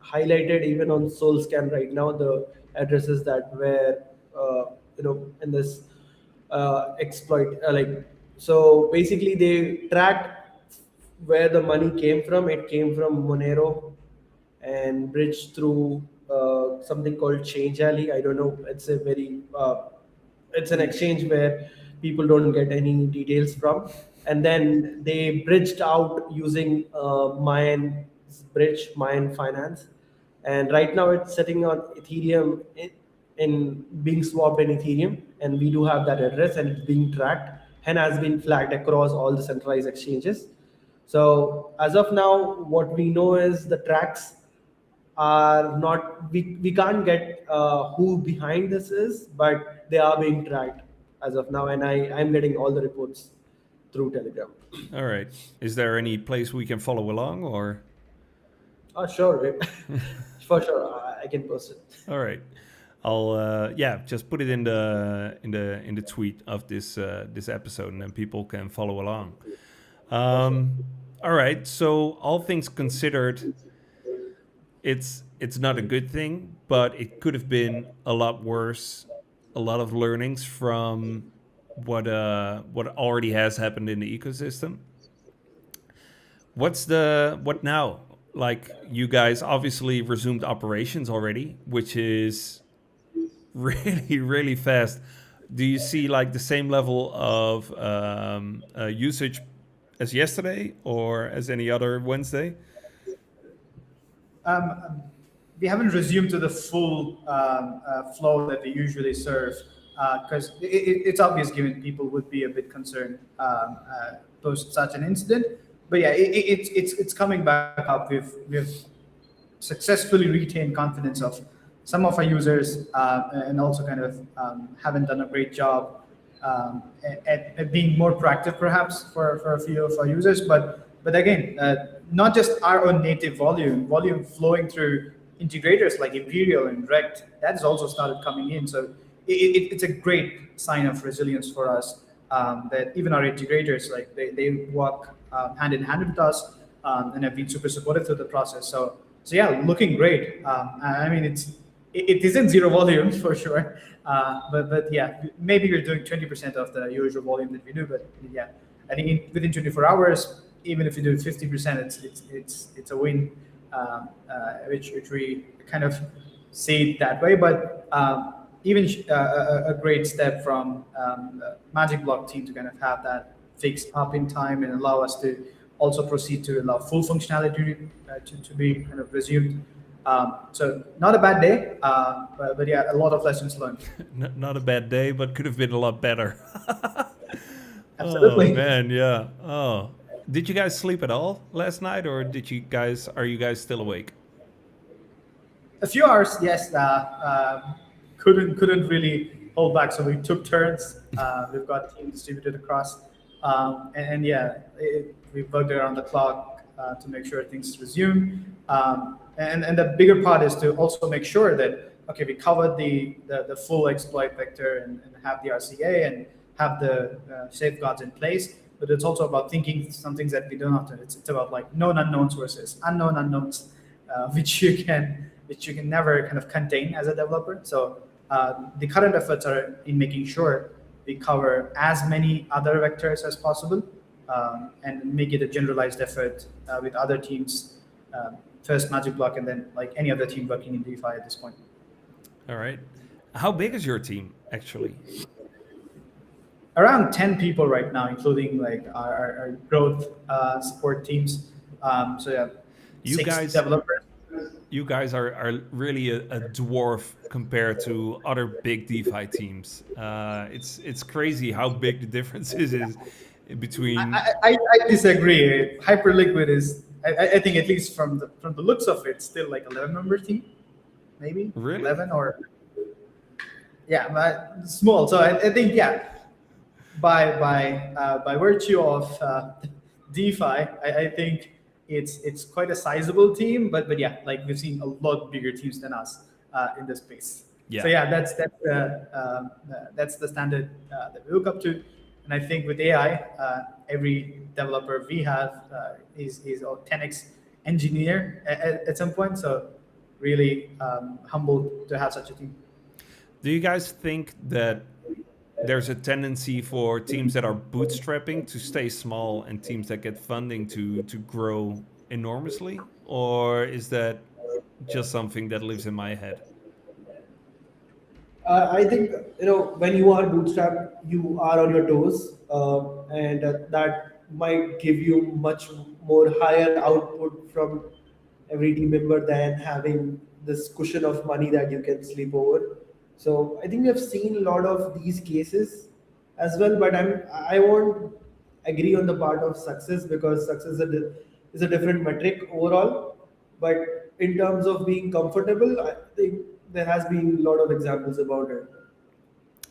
Speaker 2: highlighted even on SoulScan right now, the addresses that were, in this exploit. So basically, they tracked where the money came from. It came from Monero and bridged through something called Change Alley. I don't know. It's an exchange where people don't get any details from, and then they bridged out using Mayan bridge, Mayan Finance, and right now it's sitting on Ethereum in being swapped in Ethereum, and we do have that address, and it's being tracked and has been flagged across all the centralized exchanges. So as of now, what we know is the tracks are not, we can't get who behind this is, but they are being tracked as of now, and I'm getting all the reports through Telegram.
Speaker 1: All right. Is there any place we can follow along, or?
Speaker 2: Sure. For sure, I can post it.
Speaker 1: All right. I'll just put it in the tweet of this episode, and then people can follow along. All right. So all things considered, it's not a good thing, but it could have been a lot worse. A lot of learnings from what already has happened in the ecosystem. What now? Like, you guys obviously resumed operations already, which is really, really fast. Do you see like the same level of usage as yesterday or as any other Wednesday?
Speaker 3: We haven't resumed to the full flow that we usually serve, because it's obvious given people would be a bit concerned post such an incident. But yeah, it's coming back up. We've successfully retained confidence of some of our users, and also kind of haven't done a great job at being more proactive, perhaps for a few of our users. But again, not just our own native volume flowing through integrators like Imperial and Rect, that has also started coming in. So it's a great sign of resilience for us, that even our integrators, like they work hand in hand with us, and have been super supportive through the process. So yeah, looking great. I mean, it isn't zero volume for sure, but yeah, maybe we're doing 20% of the usual volume that we do. But yeah, I think within 24 hours, even if you do 50%, it's a win, which we kind of see it that way. But even a great step from the Magic Block team to kind of have that fixed up in time and allow us to also proceed to allow full functionality to be kind of resumed. So not a bad day, but yeah, a lot of lessons learned.
Speaker 1: Not a bad day, but could have been a lot better.
Speaker 3: Absolutely.
Speaker 1: Oh, man, yeah. Oh, did you guys sleep at all last night, or are you guys still awake?
Speaker 3: A few hours, yes. Couldn't really hold back, so we took turns. We've got teams distributed across, and yeah, we worked around the clock to make sure things resume. And the bigger part is to also make sure that, okay, we covered the full exploit vector and have the RCA and have the safeguards in place. But it's also about thinking some things that we don't have to. It's about like known unknowns versus unknown unknowns, which you can never kind of contain as a developer. So the current efforts are in making sure we cover as many other vectors as possible, and make it a generalized effort with other teams. First Magic Block, and then like any other team working in DeFi at this point.
Speaker 1: All right. How big is your team, actually?
Speaker 3: around 10 people right now, including like our growth support teams. So yeah,
Speaker 1: You
Speaker 3: 6
Speaker 1: guys,
Speaker 3: developers.
Speaker 1: you guys are really a dwarf compared to other big DeFi teams. It's crazy how big the difference is between.
Speaker 3: I disagree. Hyperliquid is, I think, at least from the looks of it, still like 11-member team, maybe
Speaker 1: Really?
Speaker 3: 11 or yeah, but small. So I think yeah, by virtue of DeFi, I think it's quite a sizable team. But yeah, like we've seen a lot bigger teams than us in this space.
Speaker 1: Yeah.
Speaker 3: So yeah, that's the standard that we look up to. And I think with AI, every developer we have is a 10x engineer at some point. So really humbled to have such a team.
Speaker 1: Do you guys think that there's a tendency for teams that are bootstrapping to stay small and teams that get funding to grow enormously? Or is that just something that lives in my head?
Speaker 2: I think when you are bootstrapped, you are on your toes, and that might give you much more higher output from every team member than having this cushion of money that you can sleep over. So I think we have seen a lot of these cases as well, but I won't agree on the part of success because success is a different metric overall. But in terms of being comfortable, I think there has been a lot of examples about it.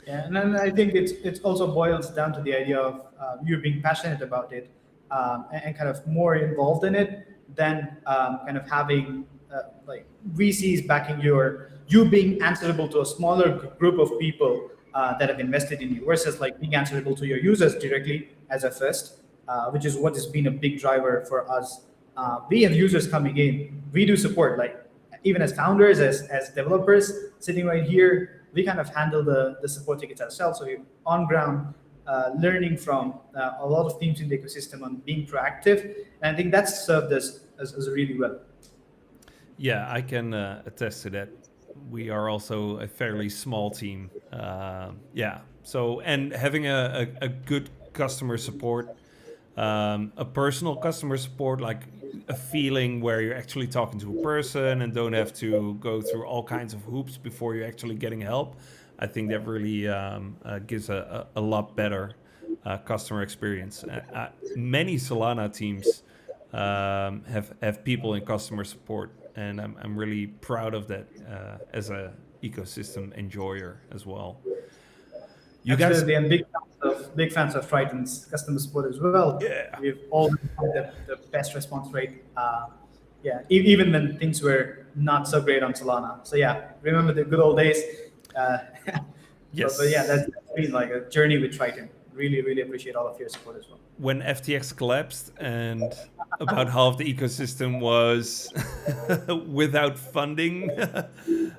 Speaker 3: Yeah, and then I think it also boils down to the idea of you being passionate about it and kind of more involved in it than kind of having like VCs backing you being answerable to a smaller group of people that have invested in you versus like being answerable to your users directly as a first, which is what has been a big driver for us. We have users coming in, we do support, like even as founders, as developers sitting right here, we kind of handle the support tickets ourselves. So we're on ground, learning from a lot of teams in the ecosystem on being proactive. And I think that's served us as really well.
Speaker 1: Yeah, I can attest to that. We are also a fairly small team. Yeah. So, and having a good customer support, a personal customer support, like a feeling where you're actually talking to a person and don't have to go through all kinds of hoops before you're actually getting help. I think that really gives a lot better customer experience. Many Solana teams have people in customer support, and I'm really proud of that as a ecosystem enjoyer as well.
Speaker 3: You Absolutely, guys, and big fans of Triton's customer support as well.
Speaker 1: Yeah,
Speaker 3: we've all had the best response rate. Yeah, even when things were not so great on Solana. So yeah, remember the good old days.
Speaker 1: Yes.
Speaker 3: But yeah, that's been like a journey with Triton. Really appreciate all of your support as well.
Speaker 1: When FTX collapsed and about half the ecosystem was without funding,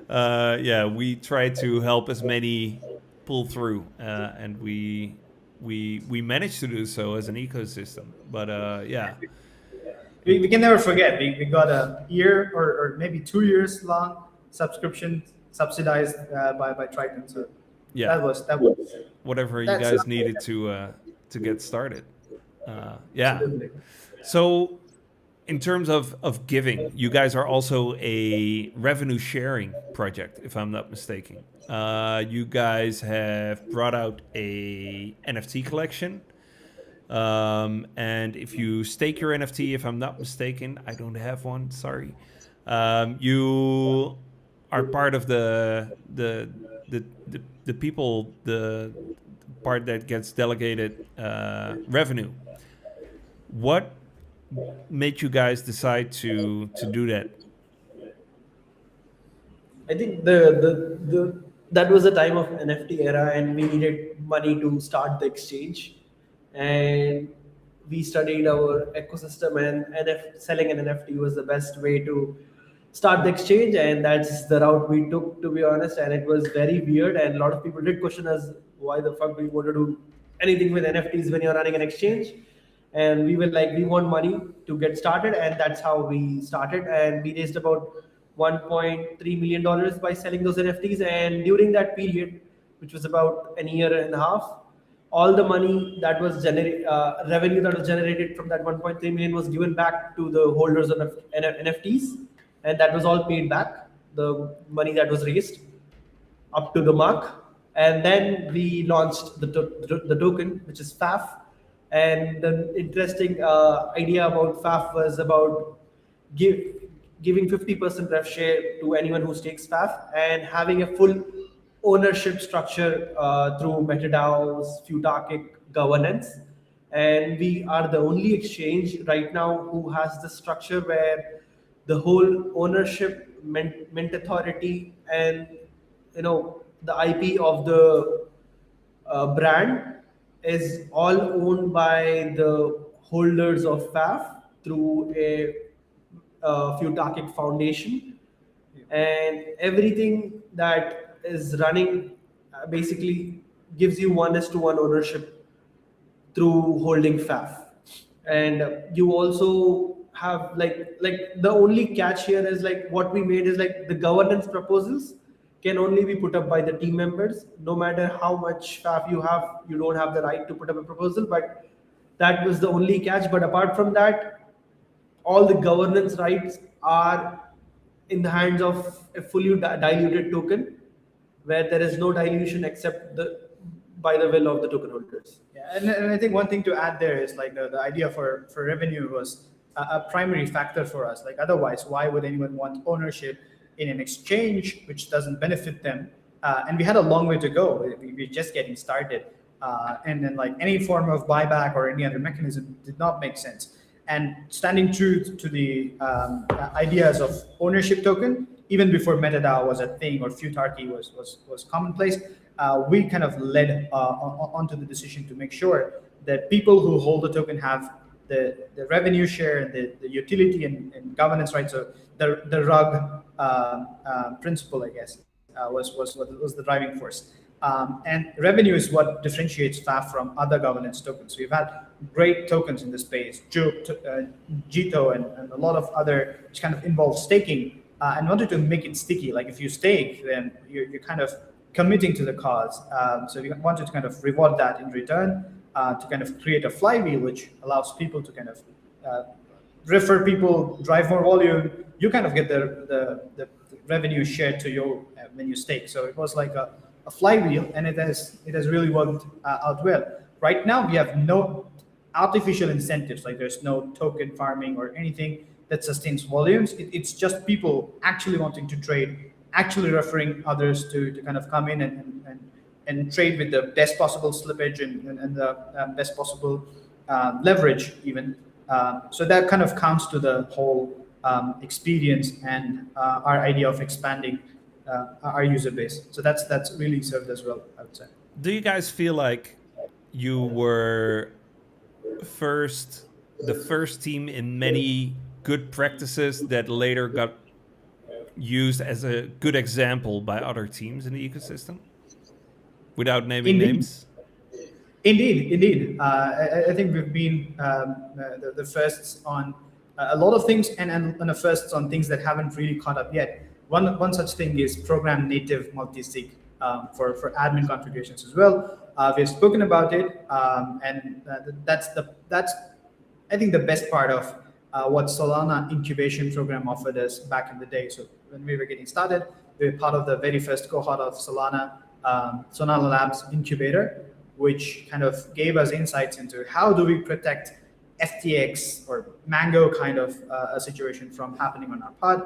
Speaker 1: yeah, we tried to help as many pull through, and we managed to do so as an ecosystem. But yeah,
Speaker 3: we can never forget. We got a year or maybe 2 years long subscription subsidized by Triton. So
Speaker 1: yeah,
Speaker 3: that was
Speaker 1: whatever you guys needed to get started. Yeah. Absolutely. So in terms of giving, you guys are also a revenue sharing project, if I'm not mistaken. You guys have brought out a NFT collection. And if you stake your NFT, if I'm not mistaken, I don't have one, sorry. You are part of the people, the part that gets delegated revenue. What made you guys decide to do that?
Speaker 2: I think that was the time of NFT era, and we needed money to start the exchange. And we studied our ecosystem, and selling an NFT was the best way to start the exchange, and that's the route we took, to be honest. And it was very weird, and a lot of people did question us, why the fuck do you want to do anything with NFTs when you're running an exchange? And we were like, we want money to get started, and that's how we started. And we raised about $1.3 million by selling those NFTs. And during that period, which was about a year and a half, all the money that was revenue that was generated from that 1.3 million was given back to the holders of NFTs, and that was all paid back, the money that was raised up to the mark. And then we launched the token, which is FAF. And the interesting idea about FAF was about giving 50% rev share to anyone who stakes FAF, and having a full ownership structure through MetaDAO's Futarchic governance. And we are the only exchange right now who has the structure where the whole ownership, mint authority, and the IP of the brand is all owned by the holders of FAF through a Futarchic foundation, and everything that is running basically gives you 1:1 ownership through holding FAF. And you also have like the only catch here is like what we made is like the governance proposals can only be put up by the team members. No matter how much FAF you have, you don't have the right to put up a proposal. But that was the only catch. But apart from that, all the governance rights are in the hands of a fully diluted token, where there is no dilution except by the will of the token holders.
Speaker 3: Yeah, and I think one thing to add there is like the idea for revenue was a primary factor for us. Like otherwise, why would anyone want ownership in an exchange which doesn't benefit them? And we had a long way to go. We're just getting started. And then like any form of buyback or any other mechanism did not make sense. And standing true to the ideas of ownership token, even before MetaDAO was a thing or Futarchy was commonplace, we kind of led onto the decision to make sure that people who hold the token have the revenue share and the utility and governance rights. So the rug principle, I guess, was the driving force. And revenue is what differentiates FAF from other governance tokens. We've had great tokens in the space, Jito, and a lot of other which kind of involve staking, and wanted to make it sticky. Like if you stake, then you're kind of committing to the cause. So we wanted to kind of reward that in return, to kind of create a flywheel which allows people to kind of refer people, drive more volume. You kind of get the revenue shared to you when you stake. So it was like a flywheel, and it has really worked out well. Right now, we have no artificial incentives, like there's no token farming or anything that sustains volumes. It's just people actually wanting to trade, actually referring others to kind of come in and trade with the best possible slippage and the best possible leverage even. So that kind of counts to the whole experience and our idea of expanding our user base. So that's really served as well, I would say.
Speaker 1: Do you guys feel like you were the first team in many good practices that later got used as a good example by other teams in the ecosystem, without naming names?
Speaker 3: Indeed. I think we've been the firsts on a lot of things, and the firsts on things that haven't really caught up yet. One such thing is program native multi-sig for admin configurations as well. We've spoken about it, and that's I think the best part of what Solana incubation program offered us back in the day. So when we were getting started, we were part of the very first cohort of Solana Labs incubator, which kind of gave us insights into how do we protect FTX or Mango kind of a situation from happening on our pod.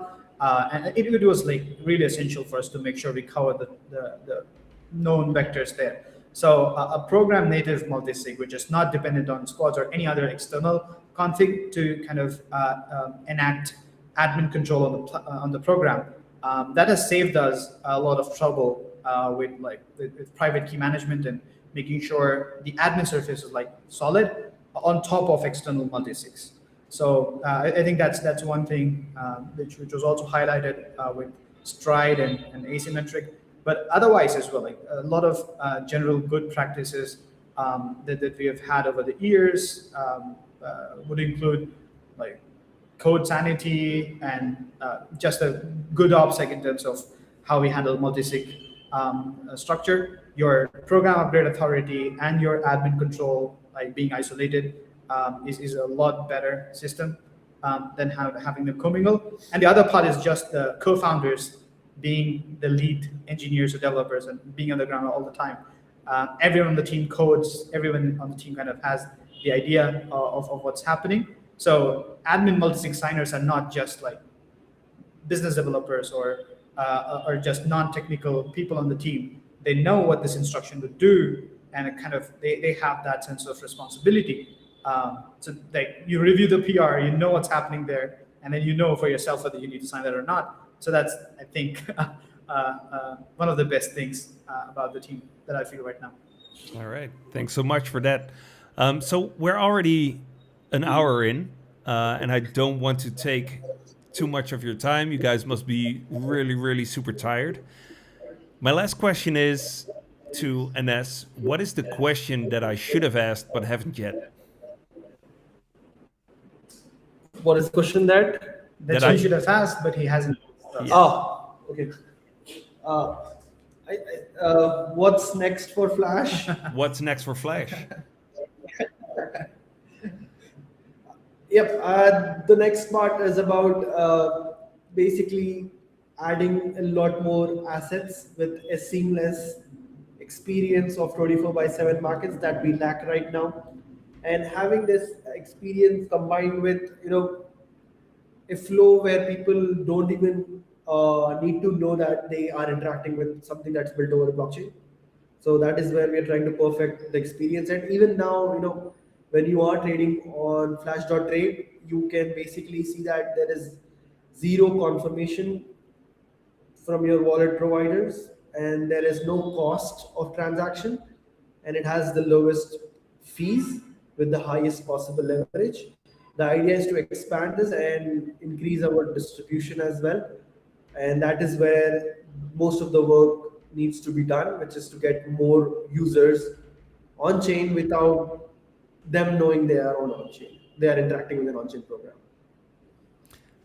Speaker 3: And it was like really essential for us to make sure we cover the known vectors there. So a program native multisig, which is not dependent on squads or any other external config to kind of enact admin control on the program. That has saved us a lot of trouble with private key management and making sure the admin surface is like solid on top of external multisigs. So I think that's one thing which was also highlighted with Stride and asymmetric, but otherwise as well, like a lot of general good practices that we have had over the years would include like code sanity and just a good OPSEC in terms of how we handle multisig structure, your program upgrade authority and your admin control like being isolated is a lot better system than having them commingle. And the other part is just the co-founders being the lead engineers or developers and being on the ground all the time. Everyone on the team codes, everyone on the team kind of has the idea of what's happening. So admin multisig signers are not just like business developers or just non-technical people on the team. They know what this instruction would do, and it kind of they have that sense of responsibility. So like you review the PR, you know what's happening there, and then you know for yourself whether you need to sign that or not. So that's, I think, one of the best things about the team that I feel right now.
Speaker 1: All right, thanks so much for that. So we're already an hour in, and I don't want to take too much of your time. You guys must be really, really super tired. My last question is to Enes. What is the question that I should have asked but haven't yet?
Speaker 2: What is the question that
Speaker 3: he should have asked, but he hasn't.
Speaker 1: Yeah.
Speaker 2: Oh, okay. What's next for Flash?
Speaker 1: What's next for Flash?
Speaker 2: Yep. The next part is about basically adding a lot more assets with a seamless experience of 24/7 markets that we lack right now, and having this experience combined with a flow where people don't even need to know that they are interacting with something that's built over a blockchain. So that is where we are trying to perfect the experience. And even now, when you are trading on Flash.trade, you can basically see that there is zero confirmation from your wallet providers, and there is no cost of transaction, and it has the lowest fees with the highest possible leverage. The idea is to expand this and increase our distribution as well. And that is where most of the work needs to be done, which is to get more users on chain without them knowing they are on chain. They are interacting with an on-chain program.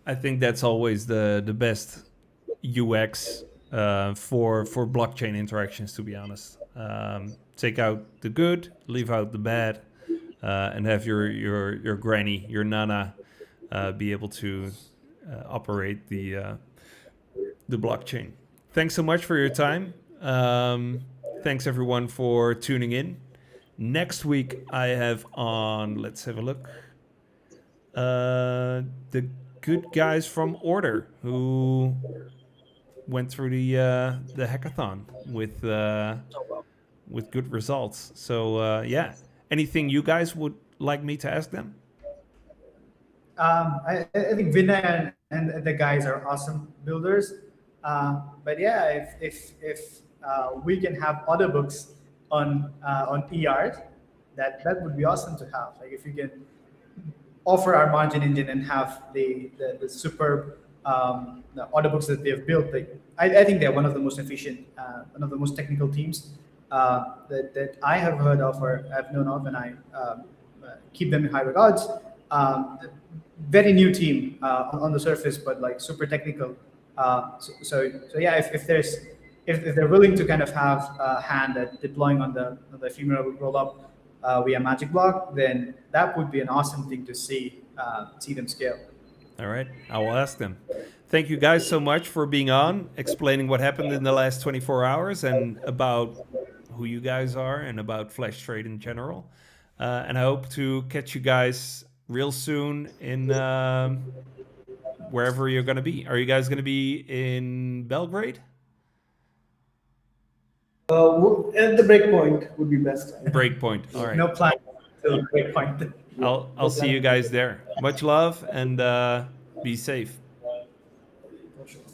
Speaker 1: I think that's always the best UX for blockchain interactions, to be honest. Take out the good, leave out the bad, and have your granny, your nana, be able to operate the blockchain. Thanks so much for your time. Thanks everyone for tuning in. Next week I have on, let's have a look, the good guys from Order who went through the hackathon with good results. So yeah, anything you guys would like me to ask them?
Speaker 3: I think Vinay and the guys are awesome builders. But yeah, if we can have audiobooks on ERs, that would be awesome to have. Like if you can offer our margin engine and have the superb the audiobooks that they have built. Like I think they're one of the most efficient, one of the most technical teams that I have heard of or I've known of, and I keep them in high regards. Very new team on the surface, but like super technical. So yeah, if they're willing to kind of have a hand at deploying on the ephemeral rollup via Magic Block, then that would be an awesome thing to see them scale.
Speaker 1: All right, I will ask them. Thank you guys so much for being on, explaining what happened in the last 24 hours and about who you guys are and about Flash Trade in general. And I hope to catch you guys real soon in wherever you're going to be. Are you guys going to be in Belgrade?
Speaker 2: At the breakpoint would be best.
Speaker 1: Breakpoint. All right.
Speaker 3: No plan till breakpoint.
Speaker 1: I'll see you guys there. Much love and be safe.